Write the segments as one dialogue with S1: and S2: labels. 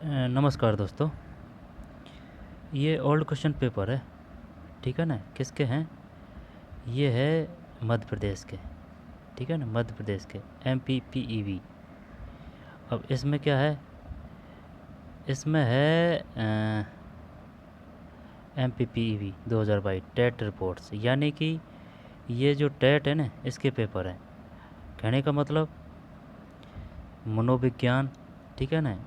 S1: नमस्कार दोस्तों। ये ओल्ड क्वेश्चन पेपर है, ठीक है ना। किसके हैं? ये है मध्य प्रदेश के, ठीक है ना, मध्य प्रदेश के MPPEB। अब इसमें क्या है? इसमें है MPPEB 2022 टेट रिपोर्ट्स, यानी कि ये जो टेट है ना, इसके पेपर हैं। कहने का मतलब मनोविज्ञान, ठीक है ना,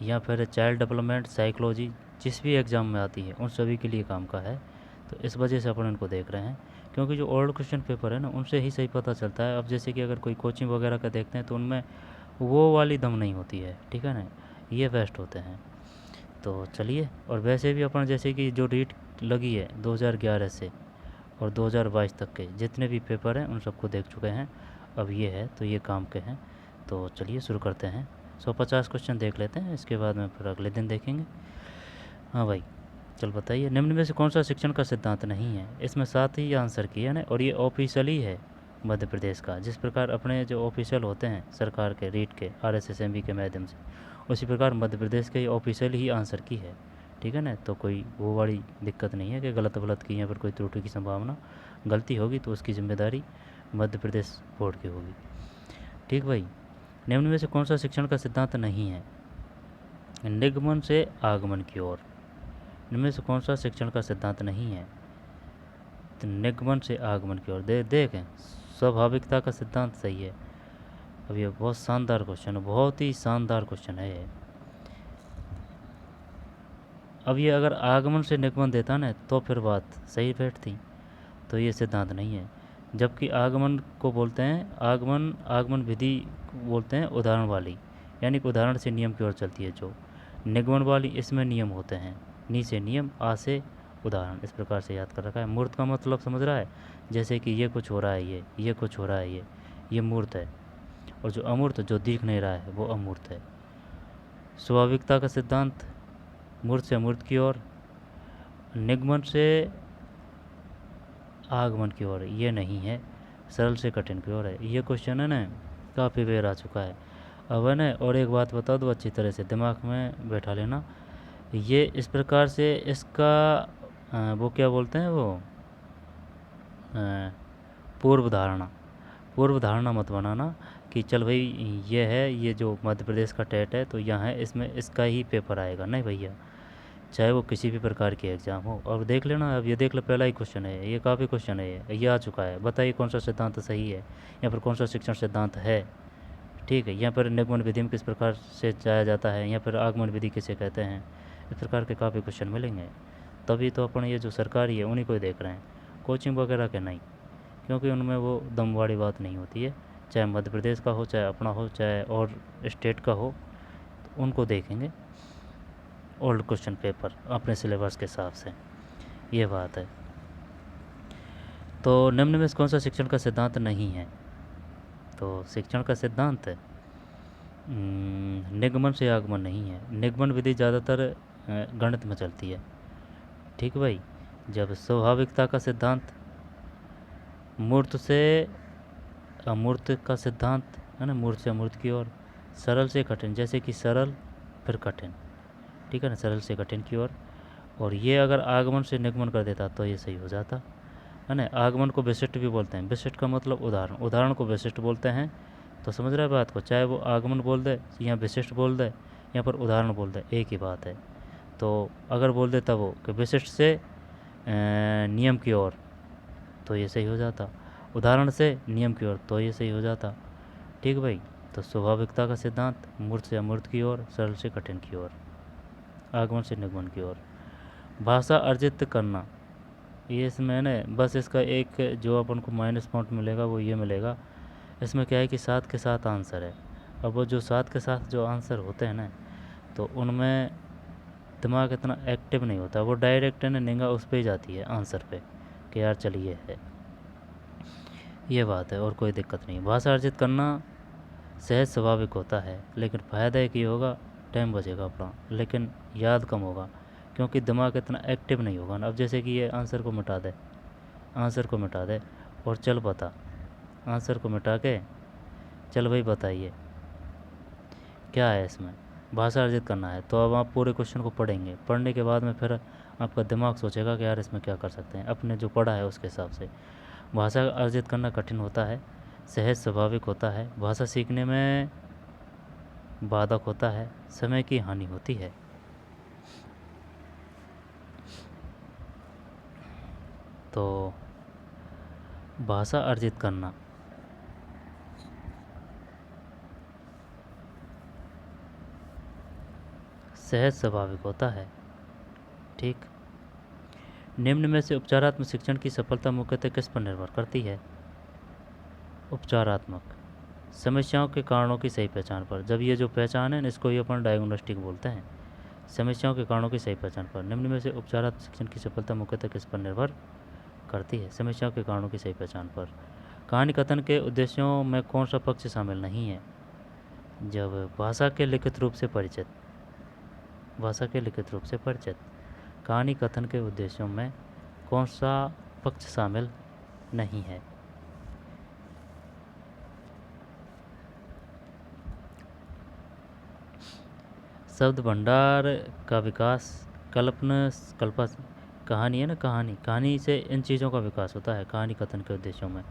S1: या फिर चाइल्ड डेवलपमेंट, साइकोलॉजी, जिस भी एग्ज़ाम में आती है उन सभी के लिए काम का है। तो इस वजह से अपन इनको देख रहे हैं, क्योंकि जो ओल्ड क्वेश्चन पेपर है ना, उनसे ही सही पता चलता है। अब जैसे कि अगर कोई कोचिंग वगैरह का देखते हैं तो उनमें वो वाली दम नहीं होती है, ठीक है ना, ये बेस्ट होते हैं। तो चलिए, और वैसे भी अपन जैसे कि जो रीट लगी है 2011 से और 2022 तक के जितने भी पेपर हैं उन सबको देख चुके हैं। अब ये है तो ये काम के हैं। तो चलिए शुरू करते हैं। 150 क्वेश्चन देख लेते हैं, इसके बाद में फिर अगले दिन देखेंगे। हाँ भाई, चल बताइए, निम्न में से कौन सा शिक्षण का सिद्धांत नहीं है? इसमें साथ ही आंसर किया ना, और ये ऑफिशियली है मध्य प्रदेश का। जिस प्रकार अपने जो ऑफिशियल होते हैं सरकार के, रीट के, RSSMB के माध्यम से, उसी प्रकार मध्य प्रदेश के ऑफिशियल ही आंसर की है, ठीक है ना। तो कोई वो वाली दिक्कत नहीं है कि गलत गलत की या फिर कोई त्रुटि की संभावना। गलती होगी तो उसकी जिम्मेदारी मध्य प्रदेश बोर्ड की होगी, ठीक भाई। निम्न में से कौन सा शिक्षण का सिद्धांत नहीं है? निगमन से आगमन की ओर। इनमें से कौन सा शिक्षण का सिद्धांत नहीं है? तो निगमन से आगमन की ओर देखें, स्वाभाविकता का सिद्धांत सही है। अब ये बहुत शानदार क्वेश्चन है, बहुत ही शानदार क्वेश्चन है ये। अब ये अगर आगमन से निगमन देता ना तो फिर बात सही बैठती। तो ये सिद्धांत नहीं है। जबकि आगमन को बोलते हैं, आगमन आगमन विधि बोलते हैं उदाहरण वाली, यानी कि उदाहरण से नियम की ओर चलती है। जो निगमन वाली, इसमें नियम होते हैं, नी से नियम, आ से उदाहरण। इस प्रकार से याद कर रखा है। मूर्त का मतलब समझ रहा है? जैसे कि ये कुछ हो रहा है, ये कुछ हो रहा है, ये मूर्त है। और जो अमूर्त, जो दिख नहीं रहा है, वो अमूर्त है। स्वाभाविकता का सिद्धांत, मूर्त से अमूर्त की ओर, निगमन से आगमन की ओर, ये नहीं है। सरल से कठिन की ओर है। ये क्वेश्चन है ना, काफ़ी बेर आ चुका है। अब है ना, और एक बात बता दो, अच्छी तरह से दिमाग में बैठा लेना। ये इस प्रकार से इसका वो क्या बोलते हैं, वो पूर्व धारणा, पूर्व धारणा मत बनाना कि चल भाई ये है, ये जो मध्य प्रदेश का टेट है तो यहाँ है, इसमें इसका ही पेपर आएगा। नहीं भैया, चाहे वो किसी भी प्रकार की एग्ज़ाम हो। और देख लेना, अब ये देख लो, पहला ही क्वेश्चन है ये, काफ़ी क्वेश्चन है ये आ चुका है। बताइए कौन सा सिद्धांत सही है, या फिर कौन सा शिक्षण सिद्धांत है, ठीक है। यहाँ पर निगमन विधि में किस प्रकार से जाया जाता है, या फिर आगमन विधि किसे कहते हैं। इस प्रकार के काफ़ी क्वेश्चन मिलेंगे। तभी तो अपन ये जो सरकारी है उन्हीं को ही देख रहे हैं, कोचिंग वगैरह के नहीं, क्योंकि उनमें वो दम वाली बात नहीं होती है। चाहे मध्य प्रदेश का हो, चाहे अपना हो, चाहे और स्टेट का हो, तो उनको देखेंगे ओल्ड क्वेश्चन पेपर अपने सिलेबस के हिसाब से। ये बात है। तो निम्न में से कौन सा शिक्षण का सिद्धांत नहीं है? तो शिक्षण का सिद्धांत निगमन से आगमन नहीं है। निगमन विधि ज़्यादातर गणित में चलती है, ठीक भाई। जब स्वाभाविकता का सिद्धांत, मूर्त से अमूर्त का सिद्धांत, है ना, मूर्त से अमूर्त की ओर। सरल से कठिन, जैसे कि सरल फिर कठिन, ठीक है ना, सरल से कठिन की ओर। और ये अगर आगमन से निगमन कर देता तो ये सही हो जाता, है ना। आगमन को विशिष्ट भी बोलते हैं, विशिष्ट का मतलब उदाहरण, उदाहरण को विशिष्ट बोलते हैं। तो समझ रहे हैं बात को? चाहे वो आगमन बोल दे या विशिष्ट बोल दे या पर उदाहरण बोल दे, एक ही बात है। तो अगर बोल देता वो कि विशिष्ट से नियम की ओर, तो ये सही हो जाता। उदाहरण से नियम की ओर, तो ये सही हो जाता, ठीक भाई। तो स्वाभाविकता का सिद्धांत, मूर्त से अमूर्त की ओर, सरल से कठिन की ओर, आगमन से निगमन की ओर। भाषा अर्जित करना, ये इसमें ना बस इसका एक जो अपन को माइनस पॉइंट मिलेगा वो ये मिलेगा। इसमें क्या है कि साथ के साथ आंसर है। अब वो जो साथ के साथ जो आंसर होते हैं ना, तो उनमें दिमाग इतना एक्टिव नहीं होता, वो डायरेक्ट है ना निगाह उस पर ही जाती है आंसर पे कि यार चलिए है, ये बात है। और कोई दिक्कत नहीं। भाषा अर्जित करना सहज स्वाभाविक होता है, लेकिन फ़ायदा एक ही होगा, टाइम बचेगा अपना, लेकिन याद कम होगा, क्योंकि दिमाग इतना एक्टिव नहीं होगा ना। अब जैसे कि ये आंसर को मिटा दे, आंसर को मिटा दे और चल बता, आंसर को मिटा के चल भाई बताइए क्या है इसमें। भाषा अर्जित करना है तो अब आप पूरे क्वेश्चन को पढ़ेंगे, पढ़ने के बाद में फिर आपका दिमाग सोचेगा कि यार इसमें क्या कर सकते हैं, अपने जो पढ़ा है उसके हिसाब से। भाषा अर्जित करना कठिन होता है, सहज स्वाभाविक होता है, भाषा सीखने में बाधक होता है, समय की हानि होती है। तो भाषा अर्जित करना सहज स्वाभाविक होता है। ठीक। निम्न में से उपचारात्मक शिक्षण की सफलता मुख्यतः किस पर निर्भर करती है? उपचारात्मक समस्याओं के कारणों की सही पहचान पर। जब ये जो पहचान है ना, इसको ही अपन डायग्नोस्टिक बोलते हैं, समस्याओं के कारणों की सही पहचान पर। निम्न में से उपचारात्मक शिक्षण की सफलता मुख्यतः किस पर निर्भर करती है? समस्याओं के कारणों की सही पहचान पर। कहानी कथन के उद्देश्यों में कौन सा पक्ष शामिल नहीं है? जब भाषा के लिखित रूप से परिचित, भाषा के लिखित रूप से परिचित। कहानी कथन के उद्देश्यों में कौन सा पक्ष शामिल नहीं है? शब्द भंडार का विकास, कल्पना कहानी है ना, कहानी से इन चीज़ों का विकास होता है कहानी कथन के उद्देश्यों में।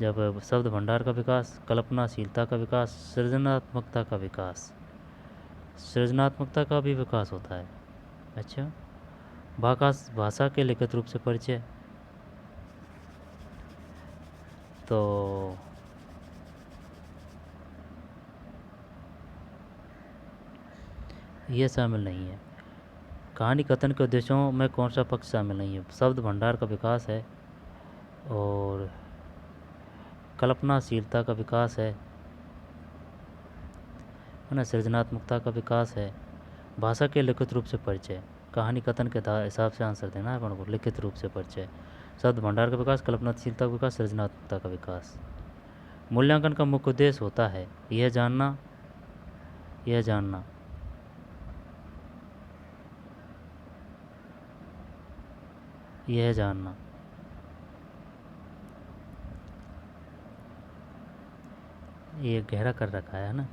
S1: जब शब्द भंडार का विकास, कल्पनाशीलता का विकास, सृजनात्मकता का विकास, सृजनात्मकता का भी विकास होता है। अच्छा, भाषा के लिखित रूप से परिचय, तो ये शामिल नहीं है। कहानी कथन के उद्देश्यों में कौन सा पक्ष शामिल नहीं है? शब्द भंडार का विकास है और कल्पनाशीलता का विकास है ना, सृजनात्मकता का विकास है, भाषा के लिखित रूप से परिचय। कहानी कथन के हिसाब से आंसर देना है अपन को, लिखित रूप से परिचय, शब्द भंडार का विकास, कल्पनाशीलता का विकास, सृजनात्मकता का विकास। मूल्यांकन का मुख्य उद्देश्य होता है यह जानना, यह जानना यह जानना ये गहरा कर रखा है ना।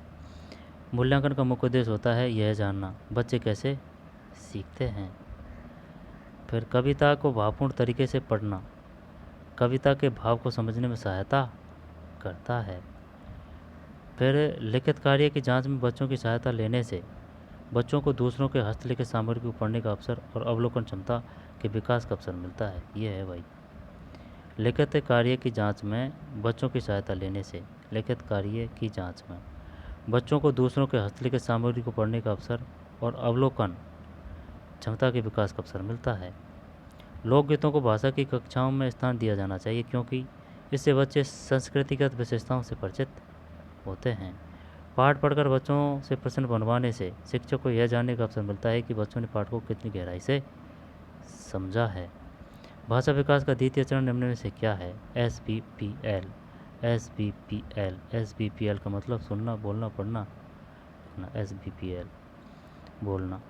S1: मूल्यांकन का मुख्य उद्देश्य होता है यह जानना बच्चे कैसे सीखते हैं। फिर कविता को भावपूर्ण तरीके से पढ़ना कविता के भाव को समझने में सहायता करता है। फिर लिखित कार्य की जांच में बच्चों की सहायता लेने से बच्चों को दूसरों के हस्तलिखित सामग्री को पढ़ने का अवसर और अवलोकन क्षमता के विकास का अवसर मिलता है। ये है भाई, लिखित कार्य की जांच में बच्चों की सहायता लेने से, लिखित कार्य की जांच में बच्चों को दूसरों के हस्तलिखित सामग्री को पढ़ने का अवसर और अवलोकन क्षमता के विकास का अवसर मिलता है। लोकगीतों को भाषा की कक्षाओं में स्थान दिया जाना चाहिए क्योंकि इससे बच्चे संस्कृतिगत विशेषताओं से परिचित होते हैं। पाठ पढ़कर बच्चों से प्रश्न बनवाने से शिक्षक को यह जानने का अवसर मिलता है कि बच्चों ने पाठ को कितनी गहराई से समझा है। भाषा विकास का द्वितीय चरण निम्न में से क्या है? SBPL। SBPL का मतलब सुनना, बोलना, पढ़ना। SBPL बोलना।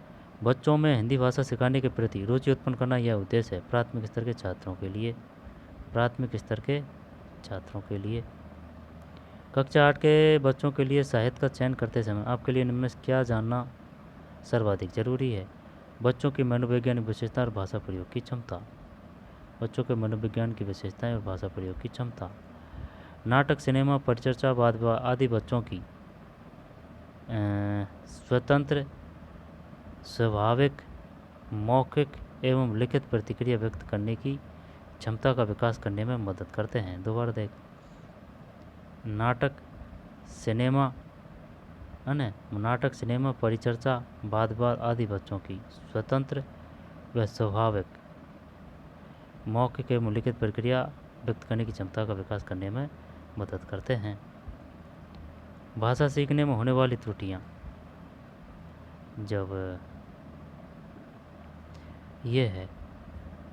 S1: बच्चों में हिंदी भाषा सिखाने के प्रति रुचि उत्पन्न करना यह उद्देश्य है प्राथमिक स्तर के छात्रों के लिए। प्राथमिक स्तर के छात्रों के लिए। कक्षा 8 के बच्चों के लिए साहित्य का चयन करते समय आपके लिए निम्न में से क्या जानना सर्वाधिक जरूरी है? बच्चों की मनोवैज्ञानिक विशेषता और भाषा प्रयोग की क्षमता। बच्चों के मनोविज्ञान की विशेषताएं और भाषा प्रयोग की क्षमता। नाटक, सिनेमा, परिचर्चा, वाद विवाद आदि बच्चों की स्वतंत्र, स्वाभाविक, मौखिक एवं लिखित प्रतिक्रिया व्यक्त करने की क्षमता का विकास करने में मदद करते हैं। दोबारा देख, नाटक, सिनेमा है ना, नाटक, सिनेमा, परिचर्चा, वाद विवाद आदि बच्चों की स्वतंत्र व स्वाभाविक, मौखिक एवं लिखित प्रक्रिया व्यक्त करने की क्षमता का विकास करने में मदद करते हैं। भाषा सीखने में होने वाली त्रुटियाँ, जब ये है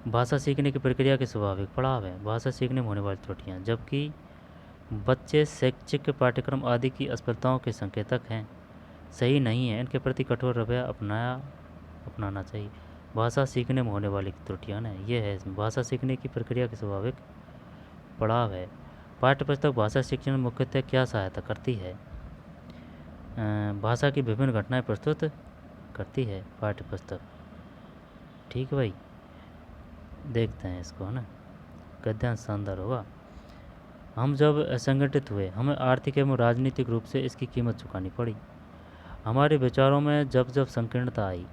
S1: भाषा सीखने की प्रक्रिया के स्वाभाविक पड़ाव है भाषा सीखने में होने वाली त्रुटियाँ, जबकि बच्चे शैक्षिक पाठ्यक्रम आदि की असफलताओं के संकेतक हैं, सही नहीं है, इनके प्रति कठोर रवैया अपनाना चाहिए। भाषा सीखने में होने वाली त्रुटियाँ ना, ये है इसमें भाषा सीखने की प्रक्रिया के स्वाभाविक पड़ाव है। पाठ्यपुस्तक भाषा शिक्षण में मुख्यतः क्या सहायता करती है? भाषा की विभिन्न घटनाएं प्रस्तुत करती है पाठ्य पुस्तक। ठीक है भाई, देखते हैं इसको, है ना। गद्यांश शानदार होगा। हम जब असंगठित हुए, हमें आर्थिक एवं राजनीतिक रूप से इसकी कीमत चुकानी पड़ी। हमारे विचारों में जब जब संकीर्णता आई,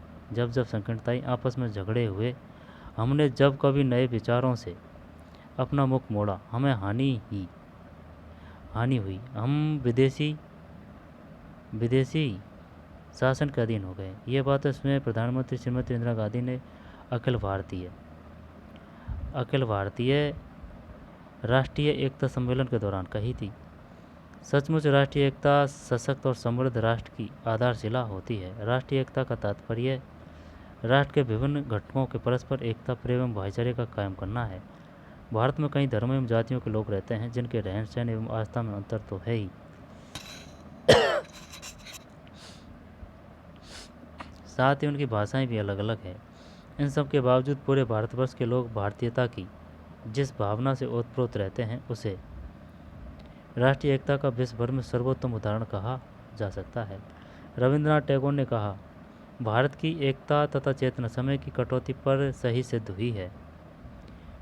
S1: आपस में झगड़े हुए, हमने जब कभी नए विचारों से अपना मुख मोड़ा, हमें हानि हुई। हम विदेशी शासन के अधीन हो गए। ये बात इसमें प्रधानमंत्री श्रीमती इंदिरा गांधी ने अखिल भारतीय राष्ट्रीय एकता सम्मेलन के दौरान कही थी। सचमुच राष्ट्रीय एकता सशक्त और समृद्ध राष्ट्र की आधारशिला होती है। राष्ट्रीय एकता का तात्पर्य राष्ट्र के विभिन्न घटकों के परस्पर एकता, प्रेम एवं भाईचारे का कायम करना है। भारत में कई धर्मों एवं जातियों के लोग रहते हैं, जिनके रहन सहन एवं आस्था में अंतर तो है ही, साथ ही उनकी भाषाएं भी अलग अलग है। इन सब के बावजूद पूरे भारतवर्ष के लोग भारतीयता की जिस भावना से ओतप्रोत रहते हैं, उसे राष्ट्रीय एकता का विश्व भर में सर्वोत्तम उदाहरण कहा जा सकता है। रविंद्रनाथ टैगोर ने कहा, भारत की एकता तथा चेतना समय की कटौती पर सही सिद्ध हुई है।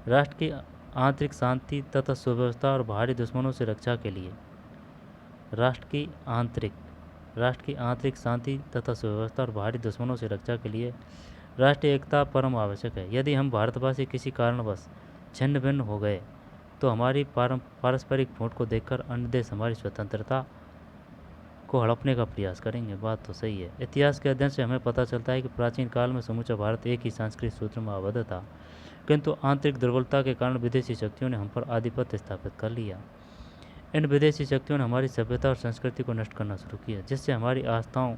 S1: राष्ट्र की आंतरिक शांति तथा सुव्यवस्था और बाहरी दुश्मनों से रक्षा के लिए राष्ट्र की आंतरिक शांति तथा सुव्यवस्था और बाहरी दुश्मनों से रक्षा के लिए राष्ट्रीय एकता परम आवश्यक है। यदि हम भारतवासी किसी कारणवश छिन्न भिन्न हो गए, तो हमारी पारस्परिक फूट को देखकर अन्य देश हमारी स्वतंत्रता को हड़पने का प्रयास करेंगे। बात तो सही है। इतिहास के अध्ययन से हमें पता चलता है कि प्राचीन काल में समूचा भारत एक ही सांस्कृतिक सूत्र में आबद्ध था, किंतु आंतरिक दुर्बलता के कारण विदेशी शक्तियों ने हम पर आधिपत्य स्थापित कर लिया। इन विदेशी शक्तियों ने हमारी सभ्यता और संस्कृति को नष्ट करना शुरू किया, जिससे हमारी आस्थाओं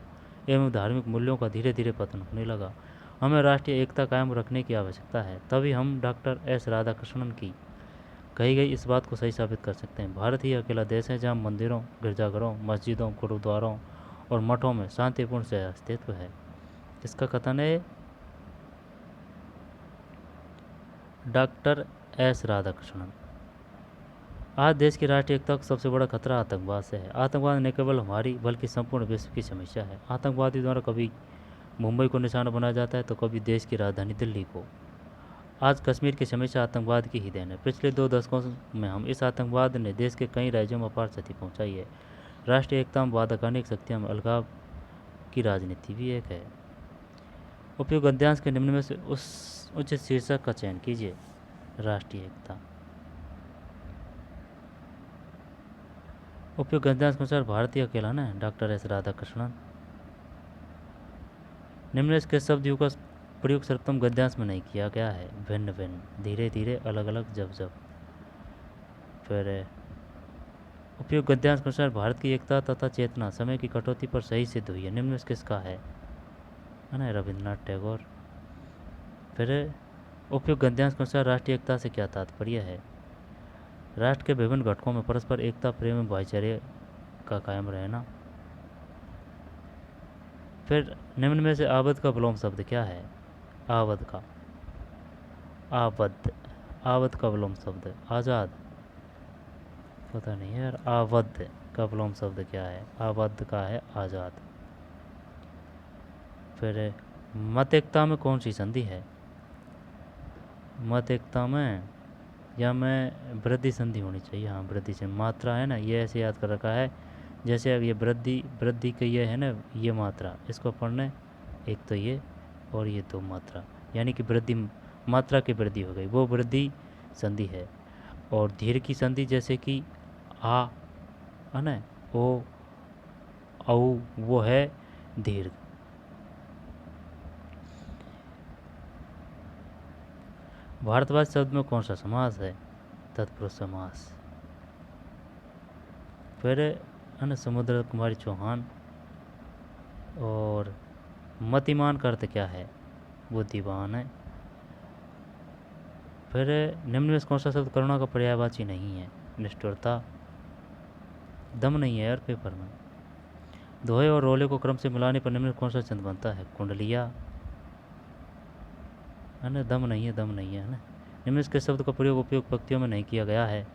S1: एवं धार्मिक मूल्यों का धीरे धीरे पतन होने लगा। हमें राष्ट्रीय एकता कायम रखने की आवश्यकता है, तभी हम डॉक्टर एस राधाकृष्णन की कही गई इस बात को सही साबित कर सकते हैं। भारत ही अकेला देश है जहाँ मंदिरों, गिरजाघरों, मस्जिदों, गुरुद्वारों और मठों में शांतिपूर्ण से अस्तित्व है। इसका कथन है डॉक्टर एस राधाकृष्णन। आज देश की राष्ट्रीय एकता का सबसे बड़ा खतरा आतंकवाद से है। आतंकवाद न केवल हमारी बल्कि संपूर्ण विश्व की समस्या है। आतंकवादी द्वारा कभी मुंबई को निशाना बनाया जाता है, तो कभी देश की राजधानी दिल्ली को। आज कश्मीर की समस्या आतंकवाद की ही देन है। पिछले 2 दशकों में हम इस आतंकवाद ने देश के कई राज्यों में अपार क्षति पहुँचाई है। राष्ट्रीय एकता में बाधक अनेक शक्तियाँ में अलगाव की राजनीति भी एक है। उपयुक्त गद्यांश के निम्न में से उस उच्च शीर्षक का चयन कीजिए। राष्ट्रीय एकता। उपयुक्त गद्यांश के अनुसार भारतीय अकेला न है, डॉक्टर एस राधाकृष्णन। निम्न के शब्द युग का प्रयोग सर्वोत्तम गद्यांश में नहीं किया गया है। भिन्न भिन्न, धीरे धीरे, अलग अलग, जब जब। फिर उपयुक्त गद्यांश के अनुसार भारत की एकता तथा चेतना समय की कटौती पर सही सिद्ध हुई है। निम्न में किसका है ना, रविंद्रनाथ टैगोर। फिर उपयुक्त गद्यांश के अनुसार राष्ट्रीय एकता से क्या तात्पर्य है? राष्ट्र के विभिन्न घटकों में परस्पर एकता, प्रेम एवं भाईचारे का कायम रहना। फिर निम्न में से आबद्ध का विलोम शब्द क्या है? आबद्ध का विलोम शब्द आज़ाद, पता नहीं यार। आबद्ध का विलोम शब्द क्या है? आबद्ध का है आज़ाद। फिर मत एकता में कौन सी संधि है? मत एकता में या में वृद्धि संधि होनी चाहिए। हाँ, वृद्धि से मात्रा है ना, ये ऐसे याद कर रखा है जैसे अब ये वृद्धि का ये है ना, ये मात्रा, इसको पढ़ने एक तो ये और ये 2 मात्रा, यानी कि वृद्धि, मात्रा की वृद्धि हो गई, वो वृद्धि संधि है। और धीर की संधि जैसे कि आ है ना, ओ, औ, वो है दीर्घ। भारतवासी शब्द में कौन सा समास है? तत्पुरुष समास। फिर है ना, समुद्र कुमारी चौहान। और मतिमान का अर्थ क्या है? बुद्धिमान है। फिर निम्न में कौन सा शब्द करुणा का पर्यायवाची नहीं है? निष्ठुरता। दम नहीं है यार पेपर में। दोहे और रोले को क्रम से मिलाने पर निम्न कौन सा छंद बनता है? कुंडलिया, है ना। दम नहीं है ना। निम्न के शब्द का प्रयोग उपयुक्त पंक्तियों में नहीं किया गया है।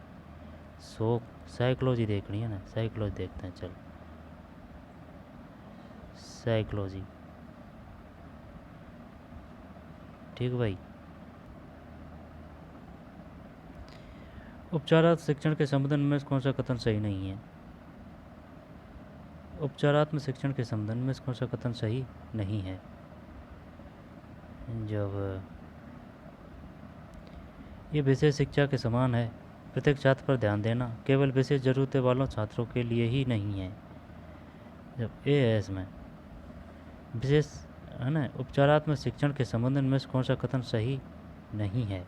S1: शोक, साइकोलॉजी देखनी है ना, साइकोलॉजी देखते हैं। चल, साइकोलॉजी। ठीक भाई। उपचारात्मक शिक्षण के संबंध में कौन सा कथन सही नहीं है? उपचारात्मक शिक्षण के संबंध में कौन सा कथन सही नहीं है? जब ये विशेष शिक्षा के समान है, प्रत्येक छात्र पर ध्यान देना केवल विशेष ज़रूरतें वालों छात्रों के लिए ही नहीं है। जब ए है इसमें विशेष है ना, उपचारात्मक शिक्षण के संबंध में कौन सा कथन सही नहीं है?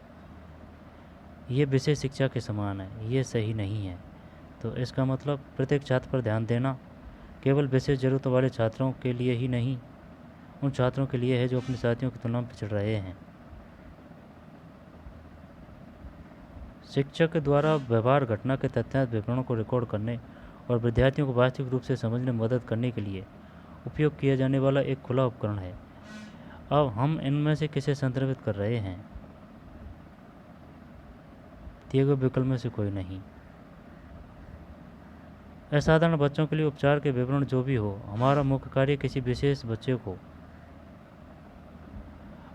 S1: ये विशेष शिक्षा के समान है, ये सही नहीं है। तो इसका मतलब प्रत्येक छात्र पर ध्यान देना केवल विशेष ज़रूरत वाले छात्रों के लिए ही नहीं, उन छात्रों के लिए है जो अपने साथियों की तुलना में पिछड़ रहे हैं। शिक्षक द्वारा व्यवहार घटना के तथ्यात्मक विवरणों को रिकॉर्ड करने और विद्यार्थियों को वास्तविक रूप से समझने में मदद करने के लिए उपयोग किया जाने वाला एक खुला उपकरण है। अब हम इनमें से किसे संदर्भित कर रहे हैं? दिए गए विकल्प में से कोई नहीं। असाधारण बच्चों के लिए उपचार के विवरण जो भी हो, हमारा मुख्य कार्य किसी विशेष बच्चे को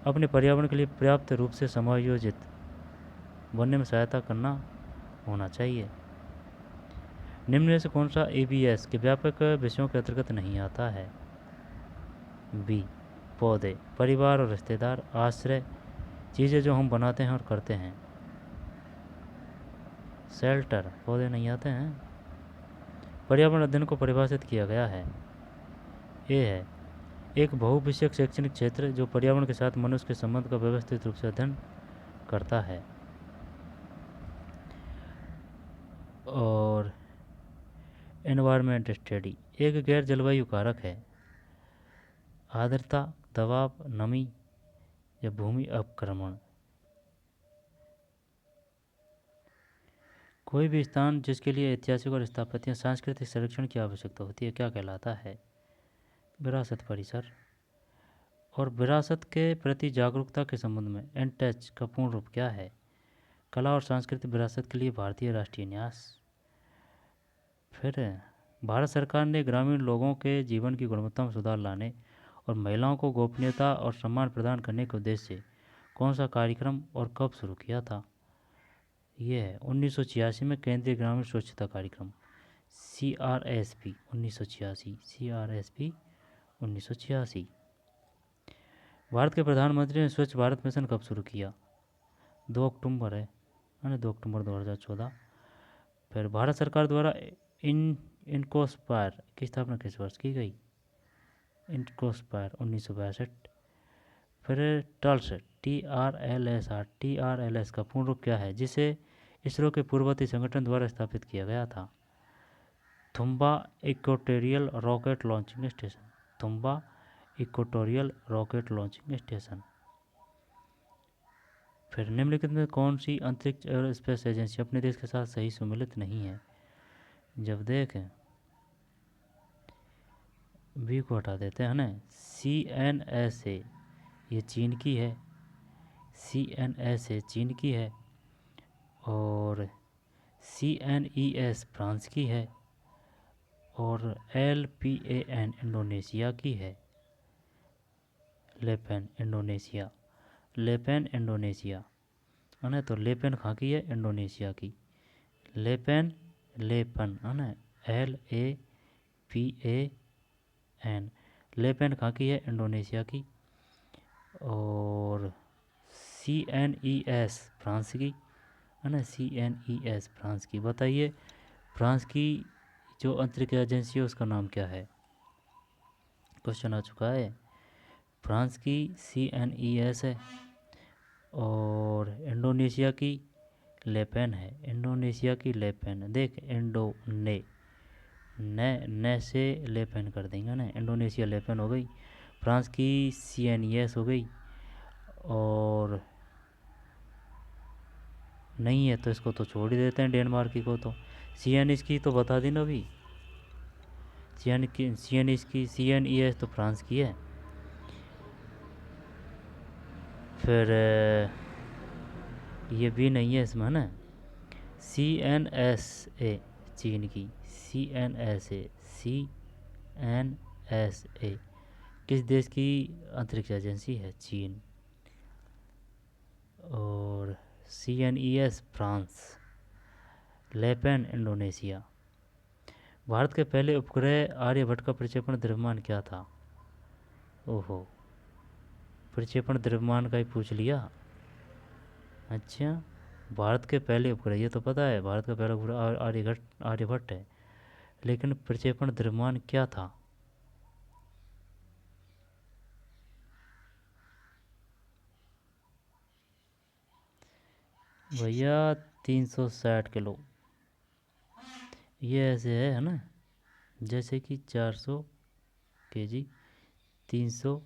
S1: अपने पर्यावरण के लिए पर्याप्त रूप से समायोजित बनने में सहायता करना होना चाहिए। निम्न में से कौन सा ABS के व्यापक विषयों के अंतर्गत नहीं आता है? बी, पौधे, परिवार और रिश्तेदार, आश्रय, चीज़ें जो हम बनाते हैं और करते हैं। शेल्टर, पौधे नहीं आते हैं। पर्यावरण अध्ययन को परिभाषित किया गया है। ए है एक बहुविषयक शैक्षणिक क्षेत्र जो पर्यावरण के साथ मनुष्य के संबंध का व्यवस्थित रूप से अध्ययन करता है। और एनवायरनमेंट स्टडी एक गैर जलवायु कारक है। आर्द्रता, दबाव, नमी या भूमि अपक्रमण। कोई भी स्थान जिसके लिए ऐतिहासिक और स्थापत्य सांस्कृतिक संरक्षण की आवश्यकता होती है क्या कहलाता है? विरासत परिसर। और विरासत के प्रति जागरूकता के संबंध में एनटच का पूर्ण रूप क्या है? कला और सांस्कृतिक विरासत के लिए भारतीय राष्ट्रीय न्यास। फिर भारत सरकार ने ग्रामीण लोगों के जीवन की गुणवत्ता में सुधार लाने और महिलाओं को गोपनीयता और सम्मान प्रदान करने के उद्देश्य से कौन सा कार्यक्रम और कब शुरू किया था? ये है 1986 में केंद्रीय ग्रामीण स्वच्छता कार्यक्रम CRSP 1986। CRSP 1986। भारत के प्रधानमंत्री ने स्वच्छ भारत मिशन कब शुरू किया? 2 अक्टूबर है ना, 2 अक्टूबर 2014। फिर भारत सरकार द्वारा इनकोस्पायर की स्थापना किस वर्ष की गई? इनकोस्पायर 1962। फिर टल्स TRLS का पूर्ण रूप क्या है जिसे इसरो के पूर्ववर्ती संगठन द्वारा स्थापित किया गया था? Thumba equatorial rocket launching station. Thumba equatorial rocket launching station. फिर निम्नलिखित में कौन सी अंतरिक्ष एयरोस्पेस एजेंसी अपने देश के साथ सही सम्मिलित नहीं है? जब देखें बी को हटा देते हैं ना, CNSA ये चीन की है। CNSA चीन की है और CNES फ्रांस की है और LPAN इंडोनेशिया की है। लेपेन इंडोनेशिया। लेपेन इंडोनेशिया है ना, तो लेपेन कहाँ की है? इंडोनेशिया की। लेपेन लेपन है ना, LAPAN लेपेन कहाँ की है? इंडोनेशिया की। और CNES फ्रांस की है ना, CNES फ्रांस की। बताइए फ्रांस की जो अंतरिक्ष एजेंसी है उसका नाम क्या है? क्वेश्चन आ चुका है। फ्रांस की CNES है और इंडोनेशिया की लेपेन है। इंडोनेशिया की लेपेन। देख ने से लेपेन कर देंगे ना, इंडोनेशिया लेपेन हो गई। फ्रांस की CNES हो गई और नहीं है तो इसको तो छोड़ ही देते हैं, डेनमार्क की को। तो CNES की तो बता दी ना अभी। CNES की CNES तो फ्रांस की है। फिर ये भी नहीं है इसमें ना, CNSA चीन की। CNSA किस देश की अंतरिक्ष एजेंसी है? चीन। और CNES फ्रांस। लेपेन इंडोनेशिया। भारत के पहले उपग्रह आर्यभट्ट का प्रक्षेपण द्रव्यमान क्या था? ओहो, प्रक्षेपण द्रव्यमान का ही पूछ लिया। अच्छा, भारत के पहले उपग्रह, ये तो पता है भारत का पहला उपग्रह आर्यभट्ट आर्यभट्ट है, लेकिन प्रक्षेपण द्रव्यमान क्या था? भैया 360 किलो। ये ऐसे है ना, जैसे कि 400 केजी, 300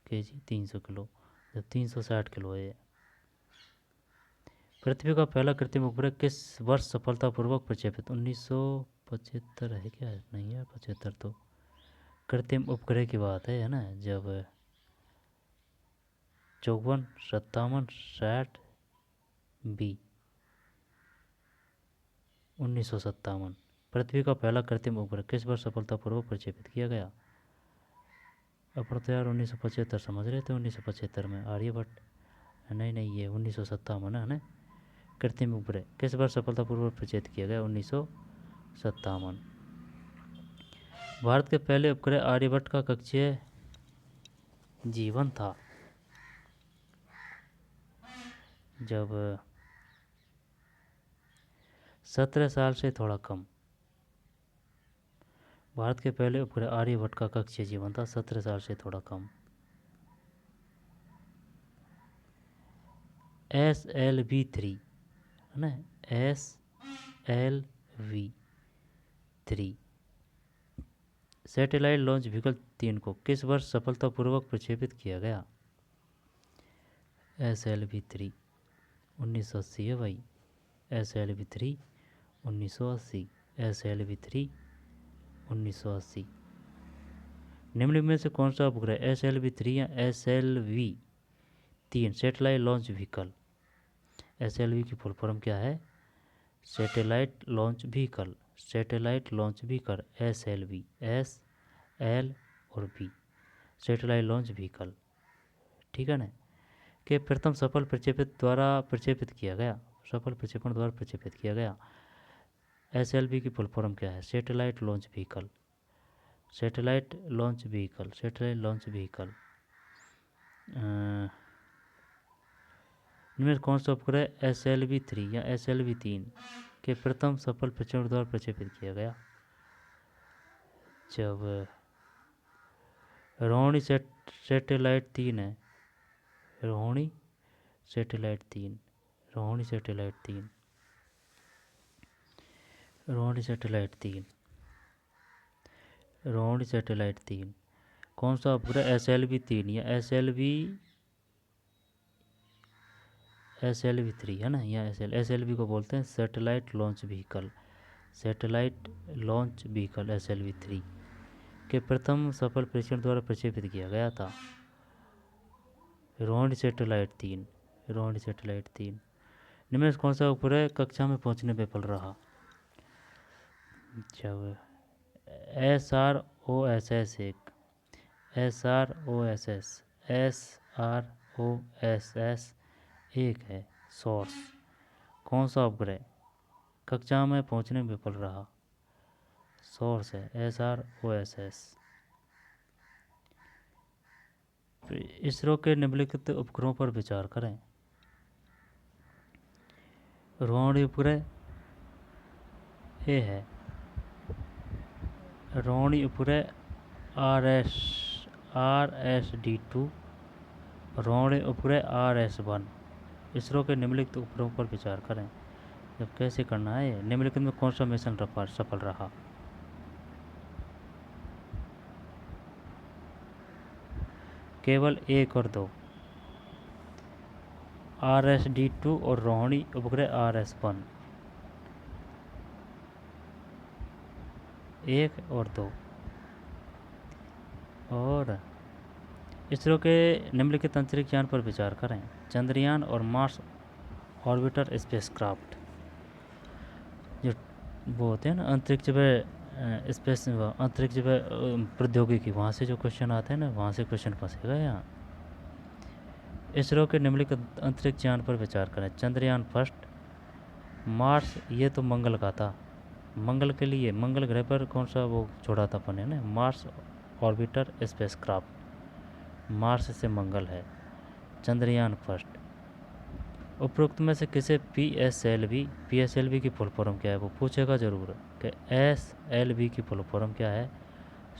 S1: केजी, 300 किलो, जब 360 किलो है ये। पृथ्वी का पहला कृत्रिम उपग्रह किस वर्ष सफलतापूर्वक प्रक्षेपित? 1975 है क्या? नहीं है 75 तो। कृत्रिम उपग्रह की बात है ना, जब 54, 57, 60, बी 1957। पृथ्वी का पहला कृत्रिम उपग्रह किस वर्ष सफलतापूर्वक प्रक्षेपित किया गया? अपन तो यार 1975 समझ रहे थे, 1975 में आर्यभट्ट। नहीं नहीं, ये 1957 है ना। कृत्रिम उपग्रह किस वर्ष सफलतापूर्वक प्रक्षेपित किया गया? 1957। भारत के पहले उपग्रह आर्यभट्ट का कक्षीय जीवन था जब 17 साल से थोड़ा कम। भारत के पहले उपग्रह आर्यभट्ट का कक्षीय जीवन था 17 साल से थोड़ा कम। SLV-3 है ना, SLV-3 सैटेलाइट लॉन्च व्हीकल 3 को किस वर्ष सफलतापूर्वक प्रक्षेपित किया गया? SLV-3 1980 है भाई। SLV-3 1980। SLV-3 1980। निम्नलिखित में से कौन सा उपग्रह SLV-3 या SLV-3 satellite launch vehicle? SLV की फुल फॉर्म क्या है? Satellite launch vehicle. Satellite launch vehicle SLV, S, L और V, सैटेलाइट लॉन्च व्हीकल, ठीक है ना। के प्रथम सफल प्रक्षेपित द्वारा प्रक्षेपित किया गया, सफल प्रक्षेपण द्वारा प्रक्षेपित किया गया। SLV की फुल फॉर्म क्या है? Satellite launch vehicle. Satellite launch vehicle, satellite launch vehicle. इनमें कौन सा उपग्रह SLV-3 या SLV-3 के प्रथम सफल प्रक्षेपण द्वारा प्रक्षेपित किया गया? जब रोहिणी सैटेलाइट 3 है, Rohini satellite 3, Rohini satellite 3, Rohini satellite 3, Rohini satellite 3। कौन सा उपग्रह SLV-3 या SLV-3 है ना, या SLV को बोलते हैं satellite launch vehicle. Satellite launch vehicle SLV-3 के प्रथम सफल परीक्षण द्वारा प्रक्षेपित किया गया था। Rohini satellite 3, Rohini satellite 3। निम्न में कौन सा उपग्रह कक्षा में पहुंचने में विफल रहा? जब SROSS 1, SROSS, SROSS 1 है सोर्स। कौन सा उपग्रह कक्षा में पहुंचने में विफल रहा? सोर्स है SROSS। इसरो के निम्नलिखित उपग्रहों पर विचार करें। रोहिणी उपग्रह ए है, रोहिणी उपग्रह RSD-2, रोहिणी उपग्रह RS-1। इसरो के निम्नलिखित उपग्रहों पर विचार करें। जब कैसे करना है, निम्नलिखित में कौन सा मिशन सफल रहा? केवल 1 और 2, RSD-2 और रोहिणी उपग्रह RS-1। 1 और 2। और इसरो के निम्नलिखित अंतरिक्ष यान पर विचार करें। चंद्रयान और मार्स ऑर्बिटर स्पेसक्राफ्ट, जो वो होते हैं ना अंतरिक्ष में स्पेस अंतरिक्ष प्रौद्योगिकी, वहाँ से जो क्वेश्चन आते हैं ना, वहाँ से क्वेश्चन फंसेगा यहाँ। इसरो के निम्नलिखित अंतरिक्ष यान पर विचार करें। चंद्रयान फर्स्ट, मार्स, ये तो मंगल का था। मंगल के लिए, मंगल ग्रह पर कौन सा वो छोड़ा था अपन ने ना, मार्स ऑर्बिटर स्पेसक्राफ्ट, मार्स से मंगल है। चंद्रयान फर्स्ट। उपरोक्त में से किसे पी एस एल वी की फुल फॉर्म क्या है, वो पूछेगा ज़रूर कि SLV की फुल फॉर्म क्या है।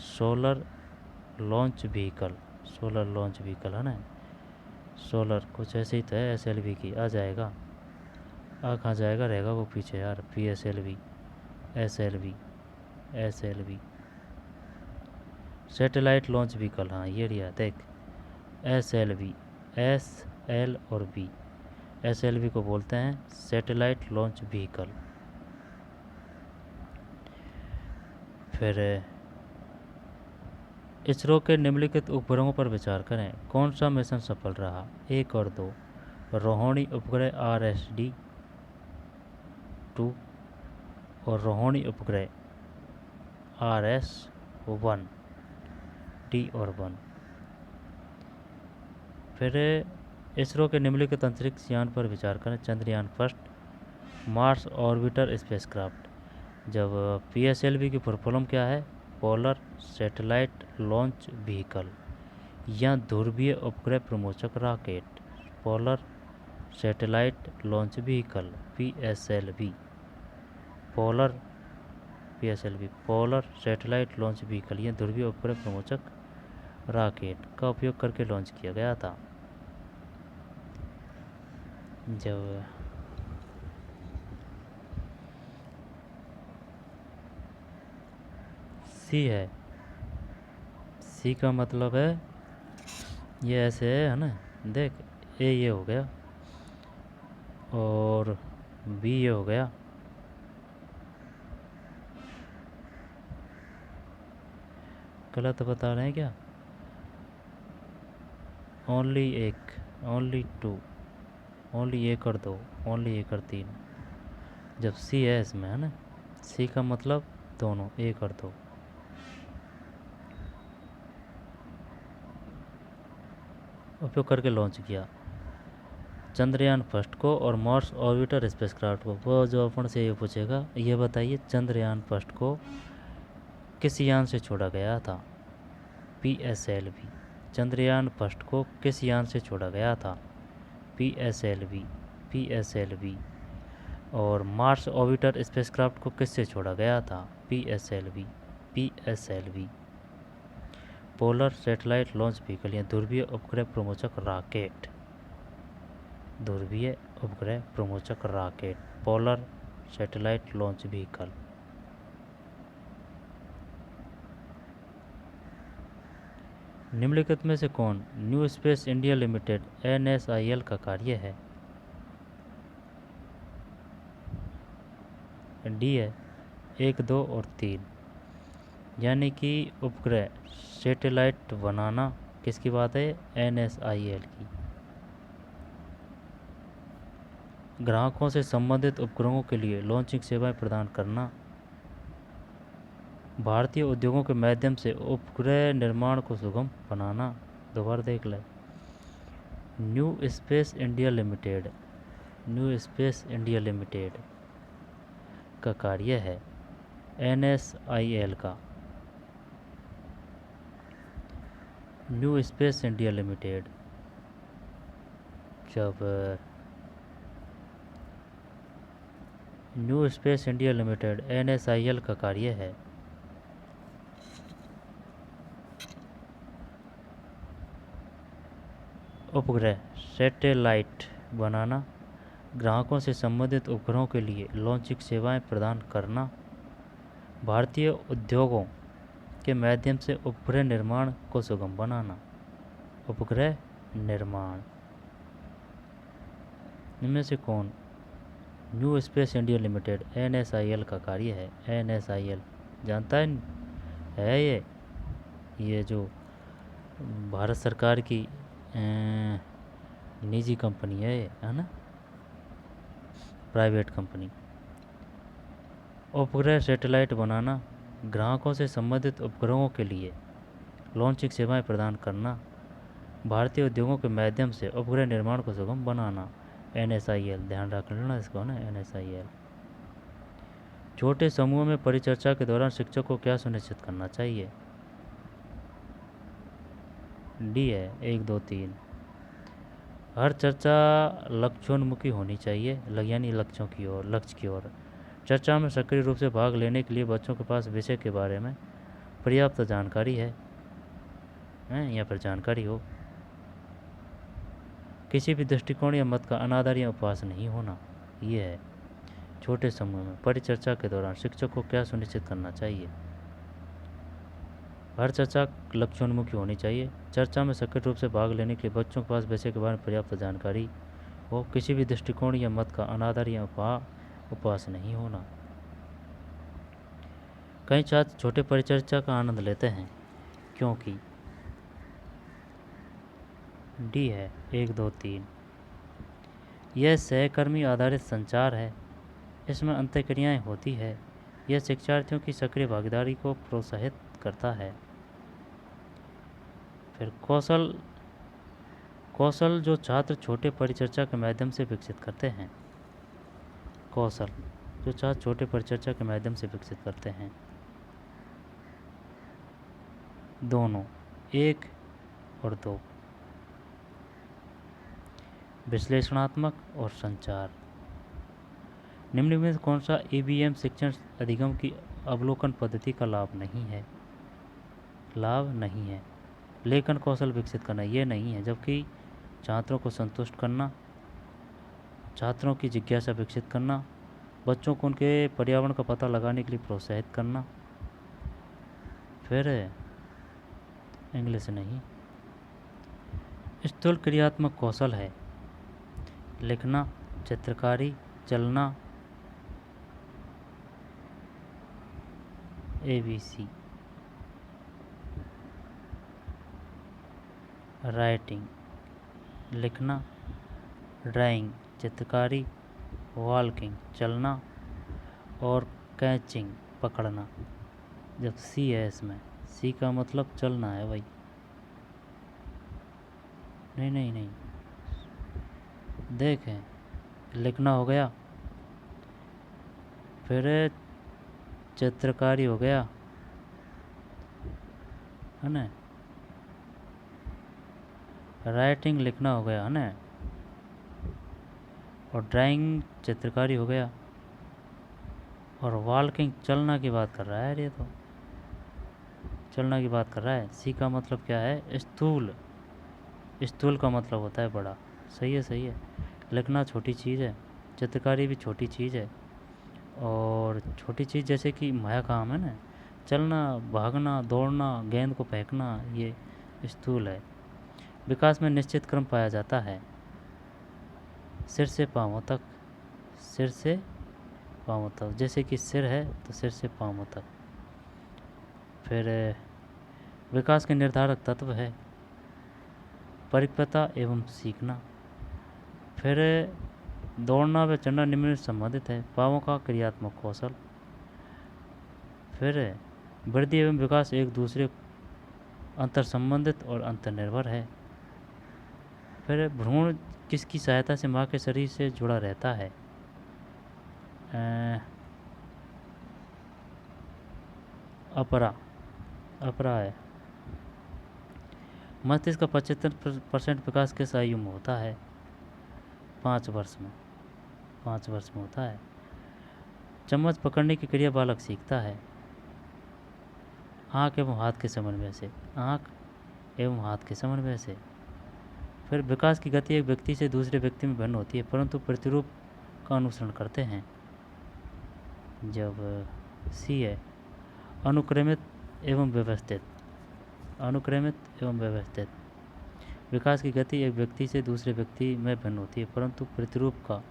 S1: Solar launch vehicle, solar launch vehicle है ना, सोलर कुछ ऐसे ही तो है, SLV की आ जाएगा। कहाँ जाएगा, रहेगा वो पीछे यार। PSLV, SLV satellite launch vehicle, हाँ ये रिया देख, SLV, SL और V, SLV को बोलते हैं सैटेलाइट लॉन्च व्हीकल। फिर इसरो के निम्नलिखित उपग्रहों पर विचार करें। कौन सा मिशन सफल रहा, 1 और 2। रोहिणी उपग्रह RSD-2 और रोहिणी उपग्रह RS-1, D और 1। फिर इसरो के निम्नलिखित अंतरिक्ष यान पर विचार करें। Chandrayaan first, Mars orbiter spacecraft. जब PSLV की फुल फॉर्म क्या है, पोलर सैटेलाइट लॉन्च व्हीकल या ध्रुवीय उपग्रह प्रमोचक rocket. Polar satellite launch vehicle PSLV, polar PSLV polar satellite launch vehicle या ध्रुवीय उपग्रह प्रमोचक रॉकेट का उपयोग करके लॉन्च किया गया था। जब सी है, सी का मतलब है ये ऐसे है ना, देख, ए ये हो गया और बी ये हो गया, गलत बता रहे हैं क्या, ओनली एक, ओनली टू, ओनली एक और दो, ओनली एक और तीन। जब सी है इसमें है ना, सी का मतलब दोनों, एक और दो। उपयोग करके लॉन्च किया चंद्रयान फर्स्ट को और मार्स ऑर्बिटर स्पेसक्राफ्ट को। वो जो अपन से ये पूछेगा, ये बताइए चंद्रयान फर्स्ट को किस यान से छोड़ा गया था, PSLV। चंद्रयान फर्स्ट को किस यान से छोड़ा गया था, PSLV, PSLV। और मार्स ऑर्बिटर स्पेसक्राफ्ट को किससे छोड़ा गया था, PSLV, PSLV। Polar satellite launch vehicle या ध्रुवीय उपग्रह प्रमोचक रॉकेट, ध्रुवीय उपग्रह प्रमोचक rocket, polar satellite launch vehicle. निम्नलिखित में से कौन New Space India Limited NSIL का कार्य है, डी है 1, 2 और 3। यानी कि उपग्रह सैटेलाइट बनाना किसकी बात है, NSIL की। ग्राहकों से संबंधित उपग्रहों के लिए लॉन्चिंग सेवाएं प्रदान करना, भारतीय उद्योगों के माध्यम से उपग्रह निर्माण को सुगम बनाना। दोबारा देख ले, new Space India limited, new Space India limited का कार्य है NSIL का, न्यू स्पेस इंडिया लिमिटेड। जब new Space India Limited NSIL का कार्य है उपग्रह सैटेलाइट बनाना, ग्राहकों से संबंधित उपग्रहों के लिए लॉन्चिंग सेवाएं प्रदान करना, भारतीय उद्योगों के माध्यम से उपग्रह निर्माण को सुगम बनाना। उपग्रह निर्माण, इनमें से कौन New Space India Limited NSIL का कार्य है। NSIL जानता है ये जो भारत सरकार की निजी कंपनी है ये, है ना, प्राइवेट कंपनी। उपग्रह सैटेलाइट बनाना, ग्राहकों से संबंधित उपग्रहों के लिए लॉन्चिंग सेवाएं प्रदान करना, भारतीय उद्योगों के माध्यम से उपग्रह निर्माण को सुगम बनाना। NSIL, ध्यान रख लेना इसको ना, NSIL। छोटे समूह में परिचर्चा के दौरान शिक्षक को क्या सुनिश्चित करना चाहिए? डी है 1, 2, 3। हर चर्चा लक्ष्योन्मुखी होनी चाहिए, यानी लक्ष्यों की ओर, लक्ष्य की ओर। चर्चा में सक्रिय रूप से भाग लेने के लिए बच्चों के पास विषय के बारे में पर्याप्त जानकारी है, या फिर जानकारी हो। किसी भी दृष्टिकोण या मत का अनादर या उपहास नहीं होना, ये है। छोटे समूह में परिचर्चा के दौरान शिक्षक को क्या सुनिश्चित करना चाहिए? हर चर्चा लक्ष्योन्मुखी होनी चाहिए, चर्चा में सक्रिय रूप से भाग लेने के लिए बच्चों के पास विषय के बारे में पर्याप्त जानकारी हो, किसी भी दृष्टिकोण या मत का अनादर या उपहास नहीं होना। कई छात्र छोटे परिचर्चा का आनंद लेते हैं क्योंकि डी है 1, 2, 3। यह सहकर्मी आधारित संचार है, इसमें अंतःक्रियाएं होती है, यह शिक्षार्थियों की सक्रिय भागीदारी को प्रोत्साहित करता है। फिर कौशल जो छात्र छोटे परिचर्चा के माध्यम से विकसित करते हैं, कौशल जो छात्र छोटे परिचर्चा के माध्यम से विकसित करते हैं, दोनों 1 और 2, विश्लेषणात्मक और संचार। निम्न में कौन सा EBM शिक्षण अधिगम की अवलोकन पद्धति का लाभ नहीं है? लाभ नहीं है। लेखन कौशल विकसित करना, ये नहीं है। जबकि छात्रों को संतुष्ट करना, छात्रों की जिज्ञासा विकसित करना, बच्चों को उनके पर्यावरण का पता लगाने के लिए प्रोत्साहित करना। फिर इंग्लिश नहीं। स्थूल क्रियात्मक कौशल है लिखना, चित्रकारी, चलना, ABC। राइटिंग लिखना, ड्राइंग चित्रकारी, वॉकिंग चलना, और कैचिंग पकड़ना। जब C है इसमें, C का मतलब चलना है भाई। नहीं नहीं नहीं, देखें, लिखना हो गया, फिर चित्रकारी हो गया, है ना, राइटिंग लिखना हो गया, है ना, और ड्राइंग चित्रकारी हो गया, और वॉकिंग चलना की बात कर रहा है। ये तो चलना की बात कर रहा है। सी का मतलब क्या है? स्थूल। स्थूल का मतलब होता है बड़ा। सही है, सही है। लिखना छोटी चीज़ है, चित्रकारी भी छोटी चीज़ है, और छोटी चीज़ जैसे कि माया काम है ना, चलना, भागना, दौड़ना, गेंद को फेंकना, ये स्थूल है। विकास में निश्चित क्रम पाया जाता है, सिर से पाँवों तक, सिर से पाँवों तक। जैसे कि सिर है तो सिर से पाँवों तक। फिर विकास के निर्धारक तत्व है परिपक्वता एवं सीखना। फिर दौड़ना व चढ़ना निम्न से संबंधित है, पाँवों का क्रियात्मक कौशल। फिर वृद्धि एवं विकास एक दूसरे अंतर संबंधित और अंतर्निर्भर है। फिर भ्रूण किसकी सहायता से माँ के शरीर से जुड़ा रहता है? अपरा है। मस्तिष्क का 75% विकास किस आयु में होता है? 5 वर्ष में। 5 वर्ष में होता है। चम्मच पकड़ने की क्रिया बालक सीखता है आँख एवं हाथ के समन्वय से। आँख एवं हाथ के समन्वय से। फिर विकास की गति एक व्यक्ति से दूसरे व्यक्ति में भिन्न होती है, परंतु प्रतिरूप का अनुसरण करते हैं। जब सी है अनुक्रमित एवं व्यवस्थित। अनुक्रमित एवं व्यवस्थित। विकास की गति एक व्यक्ति से दूसरे व्यक्ति में भिन्न होती है, परंतु प्रतिरूप का